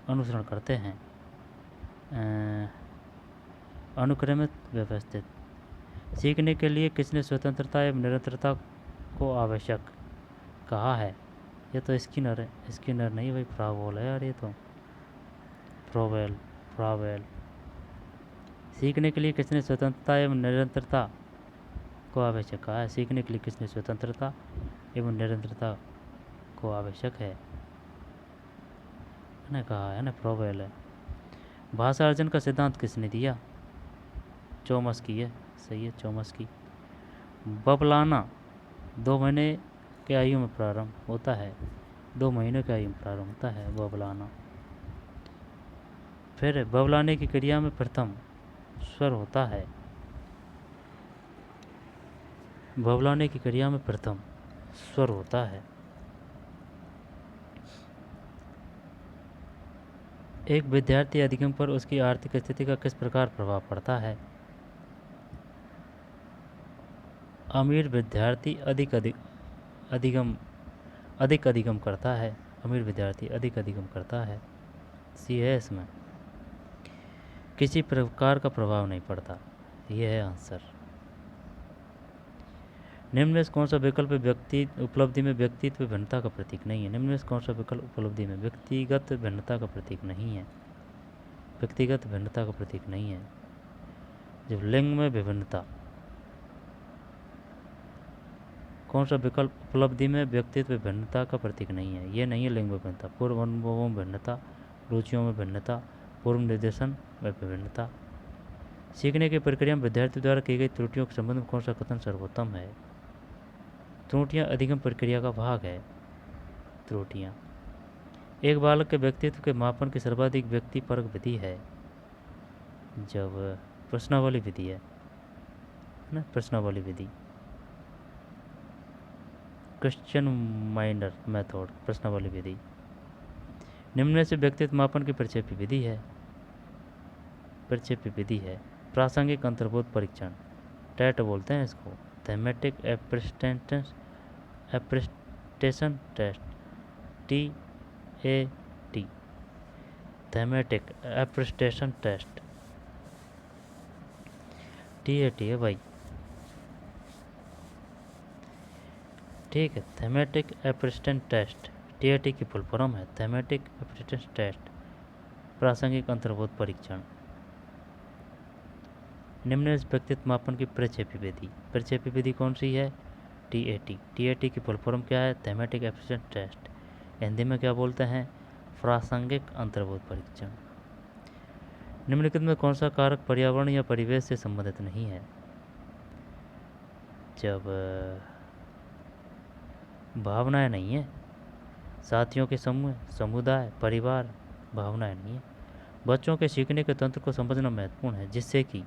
S1: अनुसरण करते हैं। अनुक्रमित व्यवस्थित। सीखने के लिए किसने स्वतंत्रता एवं निरंतरता को आवश्यक कहा है? ये तो स्किनर है। स्किनर नहीं भाई, फ्रावोल है यार। ये तो फ्रावेल। सीखने के लिए किसने स्वतंत्रता एवं निरंतरता को आवश्यक कहा है? सीखने के लिए किसने स्वतंत्रता एवं निरंतरता को आवश्यक है ने कहा है ना, प्रोवेल है। भाषा अर्जन का सिद्धांत किसने दिया? चोमस्की है, सही है, चोमस्की। बबलाना 2 महीने के आयु में प्रारंभ होता है, 2 महीने के आयु में प्रारंभ होता है बबलाना। फिर बबलाने की क्रिया में प्रथम स्वर होता है, बबलाने की क्रिया में प्रथम स्वर होता है। एक विद्यार्थी अधिगम पर उसकी आर्थिक स्थिति का किस प्रकार प्रभाव पड़ता है? अमीर विद्यार्थी अधिक अधिगम करता है, अमीर विद्यार्थी अधिक अधिगम करता है, सी है इसमें। किसी प्रकार का प्रभाव नहीं पड़ता, यह है आंसर। निम्न में से कौन सा विकल्प व्यक्ति उपलब्धि में व्यक्तित्व भिन्नता का प्रतीक नहीं है? निम्न में से कौन सा विकल्प उपलब्धि में व्यक्तिगत भिन्नता का प्रतीक नहीं है? व्यक्तिगत भिन्नता का प्रतीक नहीं है। जब लिंग में विभिन्नता, कौन सा विकल्प उपलब्धि में व्यक्तित्व भिन्नता का प्रतीक नहीं है? ये नहीं है लिंग में भिन्नता। पूर्व अनुभवों में भिन्नता, रुचियों में भिन्नता, पूर्व निर्देशन में विभिन्नता। सीखने की प्रक्रिया में विद्यार्थी द्वारा की गई त्रुटियों के संबंध में कौन सा कथन सर्वोत्तम है? त्रुटियां अधिगम प्रक्रिया का भाग है। त्रुटियां एक बालक के व्यक्तित्व के मापन की सर्वाधिक व्यक्तिपरक विधि है जब प्रश्नावली विधि है ना, प्रश्नावली विधि, क्वेश्चन माइंडर मेथड, प्रश्नावली विधि। निम्न में से व्यक्तित्व मापन की प्रक्षेपी विधि है, प्रक्षेपी विधि है प्रासंगिक अंतर्बोध परीक्षण, टैट बोलते हैं इसको, थैमेटिक एप्रेस्टेशन टेस्ट, TAT, थैमेटिक एप्रेस्टेशन टेस्ट, TAT है भाई, ठीक है। थैमेटिक एप्रेस्टेशन टेस्ट, TAT की फुल फॉर्म है थैमेटिक एप्रेस्टेशन टेस्ट, प्रासंगिक अंतर्बोध परीक्षण। निम्न व्यक्तित्व मापन की प्रक्षेपी विधि, प्रक्षेपी विधि कौन सी है? TAT की फुल फॉर्म क्या है? थैमेटिक एप्रेस्टेशन टेस्ट, हिंदी में क्या बोलते हैं? प्रासंगिक अंतर्बोध परीक्षण। निम्नलिखित में कौन सा कारक पर्यावरण या परिवेश से संबंधित नहीं है? जब भावनाएं नहीं है, साथियों के समूह, समुदाय, परिवार, भावनाएं नहीं है। बच्चों के सीखने के तंत्र को समझना महत्वपूर्ण है जिससे कि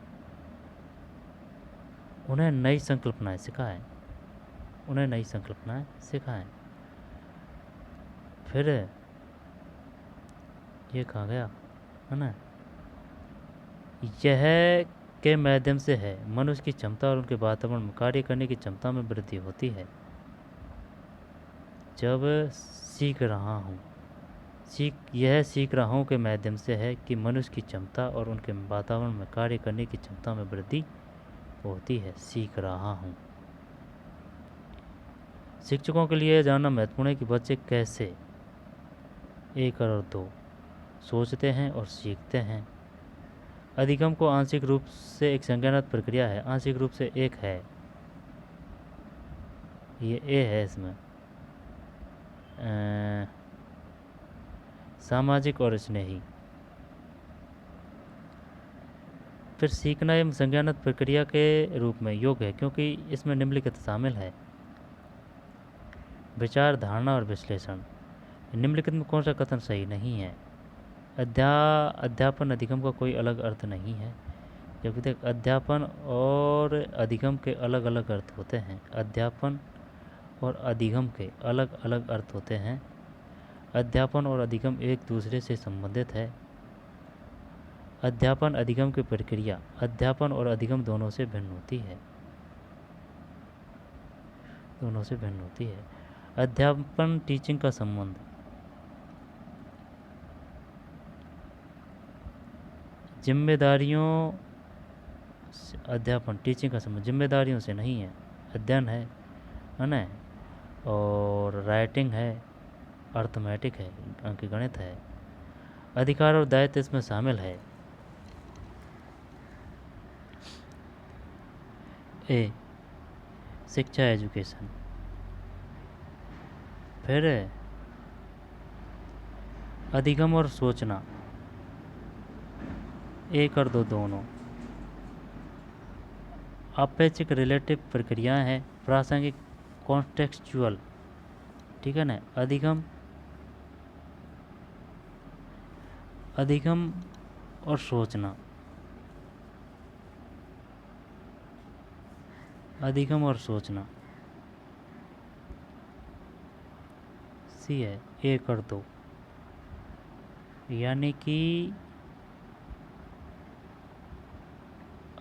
S1: उन्हें नई संकल्पनाएं सिखाएं, उन्हें नई संकल्पनाएं सिखाएं। फिर ये कहा गया है ना, यह के माध्यम से है मनुष्य की क्षमता और उनके वातावरण में कार्य करने की क्षमता में वृद्धि होती है। जब सीख रहा हूँ, यह सीख रहा हूँ के माध्यम से है कि मनुष्य की क्षमता और उनके वातावरण में कार्य करने की क्षमता में वृद्धि होती है, सीख रहा हूँ। शिक्षकों के लिए जानना महत्वपूर्ण है कि बच्चे कैसे 1 और 2 सोचते हैं और सीखते हैं। अधिगम को आंशिक रूप से एक संज्ञानात्मक प्रक्रिया है, आंशिक रूप से एक है, ये ए है इसमें। सामाजिक और स्नेही। फिर सीखना एवं संज्ञानात्मक प्रक्रिया के रूप में योग्य है क्योंकि इसमें निम्नलिखित शामिल है: विचार, धारणा और विश्लेषण। निम्नलिखित में कौन सा कथन सही नहीं है? अध्यापन अधिगम का कोई अलग अर्थ नहीं है। जबकि देख, अध्यापन और अधिगम के अलग अलग अर्थ होते हैं, अध्यापन और अधिगम के अलग अलग अर्थ होते हैं। अध्यापन और अधिगम एक दूसरे से संबंधित है। अध्यापन अधिगम की प्रक्रिया अध्यापन और अधिगम दोनों से भिन्न होती है, दोनों से भिन्न होती है। अध्यापन टीचिंग का संबंध जिम्मेदारियों, अध्यापन टीचिंग का संबंध जिम्मेदारियों से नहीं है, अध्ययन है ना, और राइटिंग है, अर्थमेटिक है, अंकगणित है। अधिकार और दायित्व इसमें शामिल है। ए शिक्षा एजुकेशन। फिर अधिगम और सोचना, ए कर दो दोनों। अपेक्षिक रिलेटिव प्रक्रियाएं हैं, प्रासंगिक कॉन्टेक्सचुअल, ठीक है ना। अधिगम, अधिगम और सोचना, अधिगम और सोचना, सी है, ए कर दो। यानी कि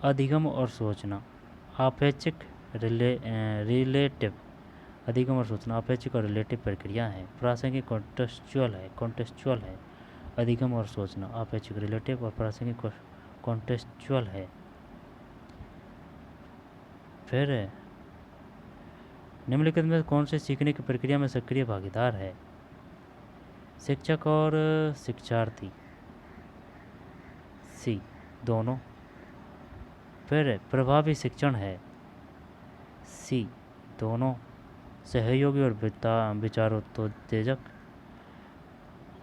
S1: अधिगम और सोचना अपेक्षिक रिलेटिव, अधिगम और सूचना अपेक्षिक और रिलेटिव प्रक्रिया है, प्रासंगिक कॉन्टेक्सचुअल है। अधिगम और सूचना अपेक्षिक रिलेटिव और प्रासंगिक कॉन्टेक्सचुअल है। फिर निम्नलिखित में कौन से सीखने की प्रक्रिया में सक्रिय भागीदार है? शिक्षक और शिक्षार्थी, सी दोनों। फिर प्रभावी शिक्षण है, सी दोनों। सहयोगी और विचारोत्तेजक,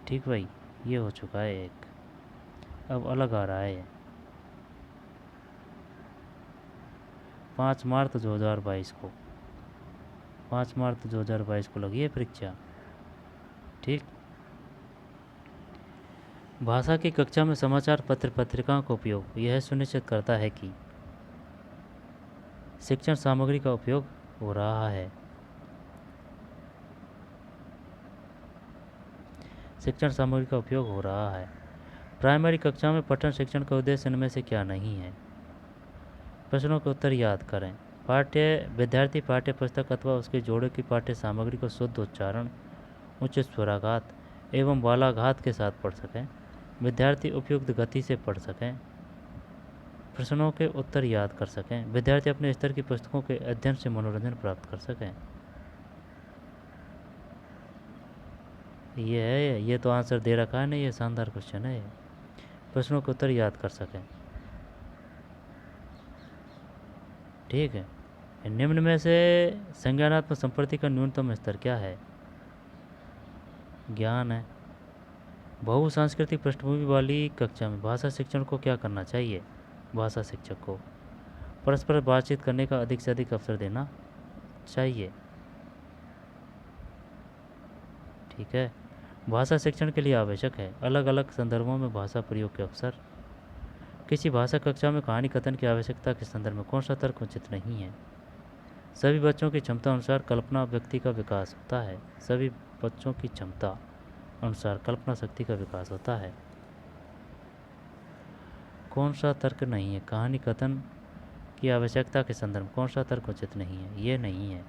S1: ठीक भाई, ये हो चुका है एक। अब अलग आ रहा है 5 मार्च 2022 को, 5 मार्च 2022 को लगी है परीक्षा, ठीक। भाषा की कक्षा में समाचार पत्र पत्रिकाओं का उपयोग यह सुनिश्चित करता है कि शिक्षण सामग्री का उपयोग हो रहा है। शिक्षण सामग्री का उपयोग हो रहा है। प्राइमरी कक्षा में पठन शिक्षण का उद्देश्य इनमें से क्या नहीं है? प्रश्नों के उत्तर याद करें। विद्यार्थी पाठ्य पुस्तक अथवा उसके जोड़े की पाठ्य सामग्री को शुद्ध उच्चारण, उच्च स्वराघात एवं बालाघात के साथ पढ़ सकें। विद्यार्थी उपयुक्त गति से पढ़ सकें। प्रश्नों के उत्तर याद कर सकें। विद्यार्थी अपने स्तर की पुस्तकों के अध्ययन से मनोरंजन प्राप्त कर सकें। ये तो आंसर दे रखा है ना, ये शानदार क्वेश्चन है। प्रश्नों के उत्तर याद कर सकें, ठीक है। निम्न में से संज्ञानात्मक संपत्ति का न्यूनतम स्तर क्या है? ज्ञान है। बहुसांस्कृतिक पृष्ठभूमि वाली कक्षा में भाषा शिक्षण को क्या करना चाहिए? भाषा शिक्षक को परस्पर बातचीत करने का अधिक से अधिक अवसर देना चाहिए, ठीक है। भाषा शिक्षण के लिए आवश्यक है अलग अलग संदर्भों में भाषा प्रयोग के अवसर। किसी भाषा कक्षा में कहानी कथन की आवश्यकता के संदर्भ में कौन सा तर्क उचित नहीं है? सभी बच्चों की क्षमता अनुसार कल्पना व्यक्ति का विकास होता है। सभी बच्चों की क्षमता अनुसार कल्पना शक्ति का विकास होता है। कौन सा तर्क नहीं है? कहानी कथन की आवश्यकता के संदर्भ में कौन सा तर्क उचित नहीं है? ये नहीं है।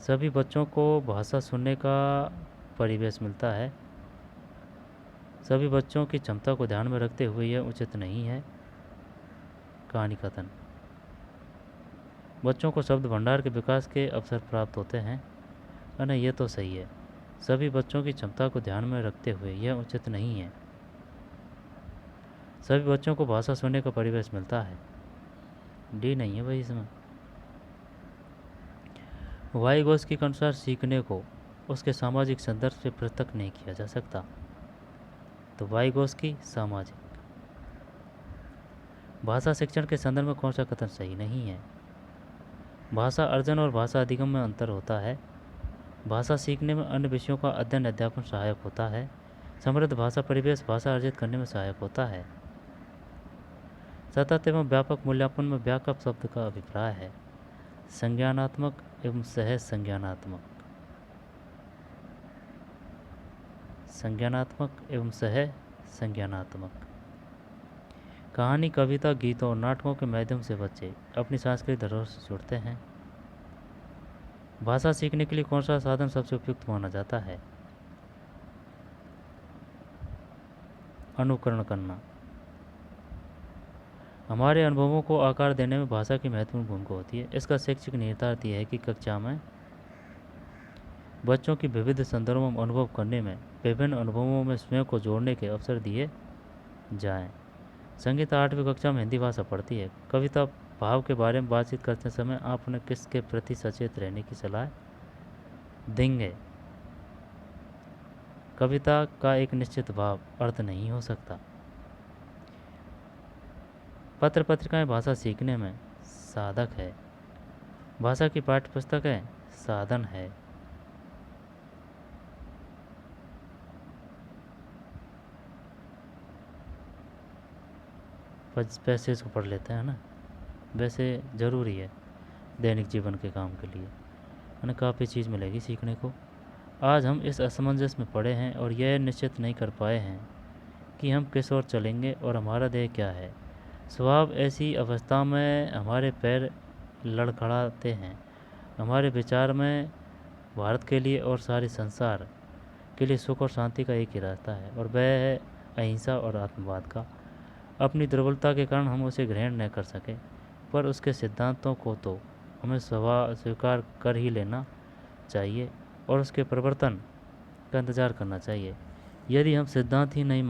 S1: सभी बच्चों को भाषा सुनने का परिवेश मिलता है। सभी बच्चों की क्षमता को ध्यान में रखते हुए यह उचित नहीं है। कहानी कथन बच्चों को शब्द भंडार के विकास के अवसर प्राप्त होते हैं, अने ये तो सही है। सभी बच्चों की क्षमता को ध्यान में रखते हुए यह उचित नहीं है। सभी बच्चों को भाषा सुनने का परिवेश मिलता है, डी नहीं है भाई इसमें। वाइगोस्की के अनुसार सीखने को उसके सामाजिक संदर्भ से पृथक नहीं किया जा सकता। तो वाइगोस्की सामाजिक। भाषा शिक्षण के संदर्भ में कौन सा कथन सही नहीं है? भाषा अर्जन और भाषा अधिगम में अंतर होता है। भाषा सीखने में अन्य विषयों का अध्ययन अध्यापन सहायक होता है। समृद्ध भाषा परिवेश भाषा अर्जित करने में सहायक होता है। सतत एवं व्यापक मूल्यांकन में व्यापक शब्द का अभिप्राय है। संज्ञानात्मक एवं सहज संज्ञानात्मक, संज्ञानात्मक एवं सहज संज्ञानात्मक। कहानी, कविता, गीतों और नाटकों के माध्यम से बच्चे अपनी सांस्कृतिक धरोहर से जुड़ते हैं। भाषा सीखने के लिए कौन सा साधन सबसे उपयुक्त माना जाता है? अनुकरण करना। हमारे अनुभवों को आकार देने में भाषा की महत्वपूर्ण भूमिका होती है। इसका शैक्षिक निहितार्थ यह है कि कक्षा में बच्चों की विविध संदर्भों में अनुभव करने में विभिन्न अनुभवों में स्वयं को जोड़ने के अवसर दिए जाएं। संगीता 8वीं कक्षा में हिंदी भाषा पढ़ती है। कविता भाव के बारे में बातचीत करते समय आप उन्हें किसके प्रति सचेत रहने की सलाह देंगे? कविता का एक निश्चित भाव अर्थ नहीं हो सकता। पत्र पत्रिकाएं भाषा सीखने में साधक है, भाषा की पाठ्य पुस्तकें साधन है। पैसेज को पढ़ लेते हैं ना, वैसे ज़रूरी है दैनिक जीवन के काम के लिए, है ना, काफ़ी चीज़ मिलेगी सीखने को। आज हम इस असमंजस में पड़े हैं और यह निश्चित नहीं कर पाए हैं कि हम किस ओर चलेंगे और हमारा ध्येय क्या है। स्वभाव ऐसी अवस्था में हमारे पैर लड़खड़ाते हैं। हमारे विचार में भारत के लिए और सारे संसार के लिए सुख और शांति का एक ही रास्ता है, और वह है अहिंसा और आत्मवाद का। अपनी दुर्बलता के कारण हम उसे ग्रहण न कर सके, पर उसके सिद्धांतों को तो हमें स्वीकार कर ही लेना चाहिए और उसके परिवर्तन का इंतज़ार करना चाहिए। यदि हम सिद्धांत ही नहीं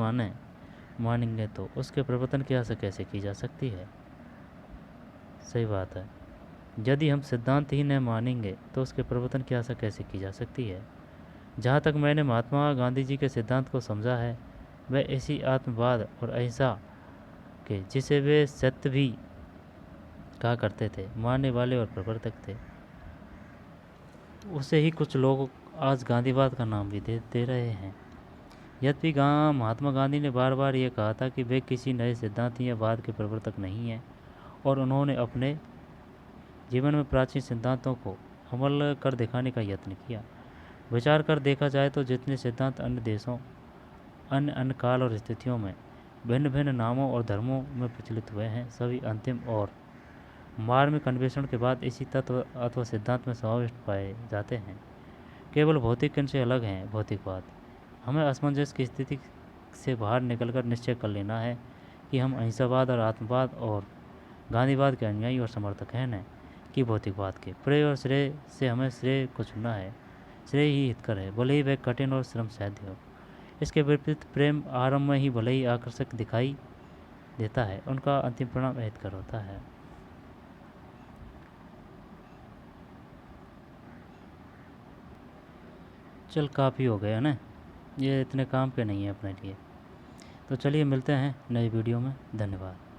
S1: मानेंगे तो उसके परिवर्तन की आशा कैसे की जा सकती है? सही बात है। यदि हम सिद्धांत ही न मानेंगे तो उसके परिवर्तन की आशा कैसे की जा सकती है? जहाँ तक मैंने महात्मा गांधी जी के सिद्धांत को समझा है, वह इसी आत्मवाद और अहिंसा के, जिसे वे सत्य भी कहा करते थे, मानने वाले और प्रवर्तक थे। उसे ही कुछ लोग आज गांधीवाद का नाम भी दे रहे हैं। यद्यपि महात्मा गांधी ने बार बार ये कहा था कि वे किसी नए सिद्धांत या वाद के प्रवर्तक नहीं हैं, और उन्होंने अपने जीवन में प्राचीन सिद्धांतों को अमल कर दिखाने का यत्न किया। विचार कर देखा जाए तो जितने सिद्धांत अन्य देशों, अन्य काल और स्थितियों में भिन्न भिन्न नामों और धर्मों में प्रचलित हुए हैं, सभी अंतिम और मार्मिक अन्वेषण के बाद इसी तत्व अथवा सिद्धांत में समाविष्ट पाए जाते हैं। केवल भौतिक से अलग हैं भौतिकवाद। हमें असमंजस की स्थिति से बाहर निकलकर निश्चय कर लेना है कि हम अहिंसावाद और आत्मवाद और गांधीवाद के अनुयायी और समर्थक हैं, न कि भौतिकवाद के। प्रेय और श्रेय से हमें श्रेय को चुनना है। श्रेय ही हितकर है, भले ही वह कठिन और श्रम साध्य हो। इसके विपरीत प्रेम आरंभ में ही भले ही आकर्षक दिखाई देता है, उनका अंतिम परिणाम अहितकर होता है। चल, काफ़ी हो गया ना, ये इतने काम के नहीं है अपने लिए। तो चलिए मिलते हैं नई वीडियो में। धन्यवाद।